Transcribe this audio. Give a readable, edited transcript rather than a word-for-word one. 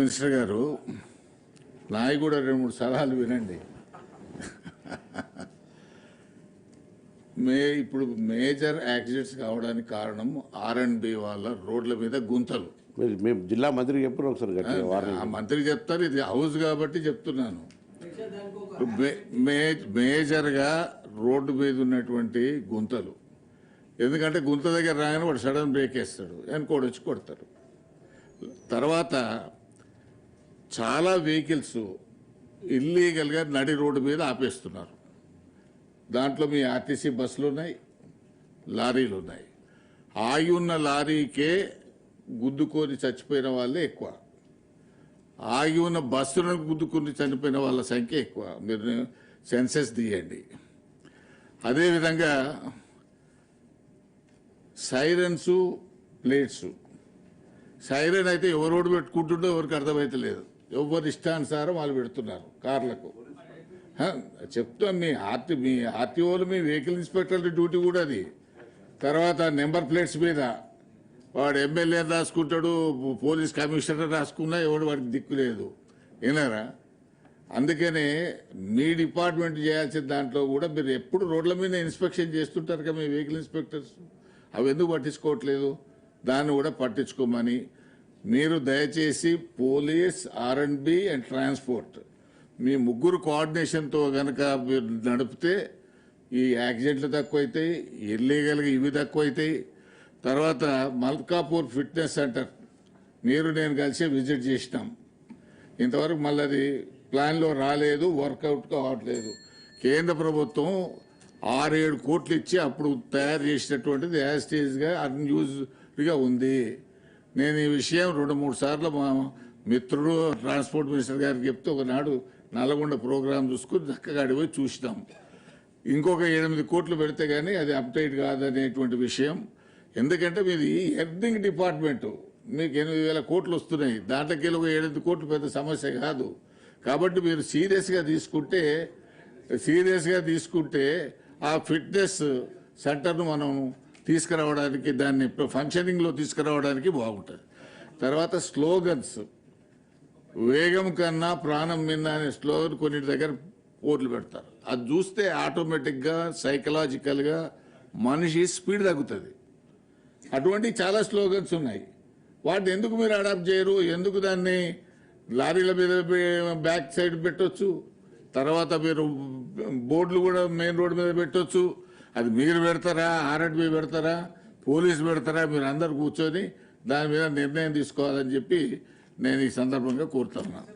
Minister గారు నాయి కూడా 2-3 సలహాలు వినండి. ఇప్పుడు మేజర్ యాక్సిడెంట్స్ కావడానికి కారణం R&B వాళ్ళ రోడ్ల మీద గుంతలు. మేము జిల్లా మంత్రికి చెప్పారు ఒకసారి. ఆ మంత్రికి చెప్తారు, ఇది హౌస్ కాబట్టి చెప్తున్నాను. మేజర్గా రోడ్డు మీద ఉన్నటువంటి గుంతలు, ఎందుకంటే గుంత దగ్గర రాగానే వాడు సడన్ బ్రేక్ వేస్తాడు, వెనకోడు వచ్చి కొడతారు. తర్వాత చాలా వెహికల్స్ ఇల్లీగల్గా నడి రోడ్డు మీద ఆపేస్తున్నారు. దాంట్లో మీ ఆర్టీసీ బస్సులు ఉన్నాయి, లారీలు ఉన్నాయి. ఆగి ఉన్న లారీకే గుద్దుకొని చచ్చిపోయిన వాళ్ళే ఎక్కువ, ఆగి ఉన్న బస్సులను గుద్దుకొని చనిపోయిన వాళ్ళ సంఖ్య ఎక్కువ. మీరు సెన్సెస్ తీయండి. అదేవిధంగా సైరన్స్, ప్లేట్స్. సైరన్ అయితే ఎవరు రోడ్డు పెట్టుకుంటుండో ఎవరికి అర్థమైతలేదు, ఎవరు ఇష్టానుసారం వాళ్ళు పెడుతున్నారు కార్లకు. చెప్తాం, మీ ఆర్టీఓలు, మీ వెహికల్ ఇన్స్పెక్టర్ల డ్యూటీ కూడా అది. తర్వాత నెంబర్ ప్లేట్స్ మీద వాడు ఎమ్మెల్యే రాసుకుంటాడు, పోలీస్ కమిషనర్ రాసుకున్నా ఎవడు వాడికి దిక్కు లేదు, విన్నారా? అందుకనే మీ డిపార్ట్మెంట్ చేయాల్సిన దాంట్లో కూడా మీరు ఎప్పుడు రోడ్ల మీద ఇన్స్పెక్షన్ చేస్తుంటారు కదా మీ వెహికల్ ఇన్స్పెక్టర్స్, అవి ఎందుకు పట్టించుకోవట్లేదు? దాన్ని కూడా పట్టించుకోమని మీరు దయచేసి పోలీస్, R&B అండ్ ట్రాన్స్పోర్ట్ మీ ముగ్గురు కోఆర్డినేషన్తో కనుక మీరు నడిపితే ఈ యాక్సిడెంట్లు తక్కువైతాయి, ఇల్లీగల్గా ఇవి తక్కువైతాయి. తర్వాత మల్కాపూర్ ఫిట్నెస్ సెంటర్ నేను కలిసి విజిట్ చేసినాం. ఇంతవరకు మళ్ళీ అది ప్లాన్లో రాలేదు, వర్కౌట్ కావట్లేదు. కేంద్ర ప్రభుత్వం 6-7 కోట్లు ఇచ్చి అప్పుడు తయారు చేసినటువంటిది యాస్టేజ్గా అన్యూజ్డ్గా ఉంది. నేను ఈ విషయం 2-3 సార్లు మా మిత్రుడు ట్రాన్స్పోర్ట్ మినిస్టర్ గారికి చెప్తే ఒకనాడు నల్గొండ ప్రోగ్రాం చూసుకుని చక్కగా అడిపోయి చూసినాం. ఇంకొక 8 కోట్లు పెడితే కానీ అది అప్డేట్ కాదనేటువంటి విషయం. ఎందుకంటే మీది ఎర్నింగ్ డిపార్ట్మెంటు, మీకు 8,000 కోట్లు వస్తున్నాయి, దాంట్లోకి ఒక 7 కోట్లు పెద్ద సమస్య కాదు. కాబట్టి మీరు సీరియస్గా తీసుకుంటే ఆ ఫిట్నెస్ సెంటర్ను మనం తీసుకురావడానికి, దాన్ని ఫంక్షనింగ్లో తీసుకురావడానికి బాగుంటుంది. తర్వాత స్లోగన్స్, వేగం కన్నా ప్రాణం మిన్న అనే స్లోగన్ కొన్నిటి దగ్గర బోర్డులు పెడతారు. అది చూస్తే ఆటోమేటిక్గా సైకలాజికల్గా మనిషి స్పీడ్ తగ్గుతుంది. అటువంటి చాలా స్లోగన్స్ ఉన్నాయి, వాటిని ఎందుకు మీరు అడాప్ట్ చేయరు? ఎందుకు దాన్ని లారీల మీద బ్యాక్ సైడ్ పెట్టొచ్చు, తర్వాత మీరు బోర్డులు కూడా మెయిన్ రోడ్డు మీద పెట్టొచ్చు. అది మీరు పెడతారా, R&B పెడతారా, పోలీసు పెడతారా? మీరు అందరు కూర్చొని దాని మీద నిర్ణయం తీసుకోవాలని చెప్పి నేను ఈ సందర్భంగా కోరుతున్నాను.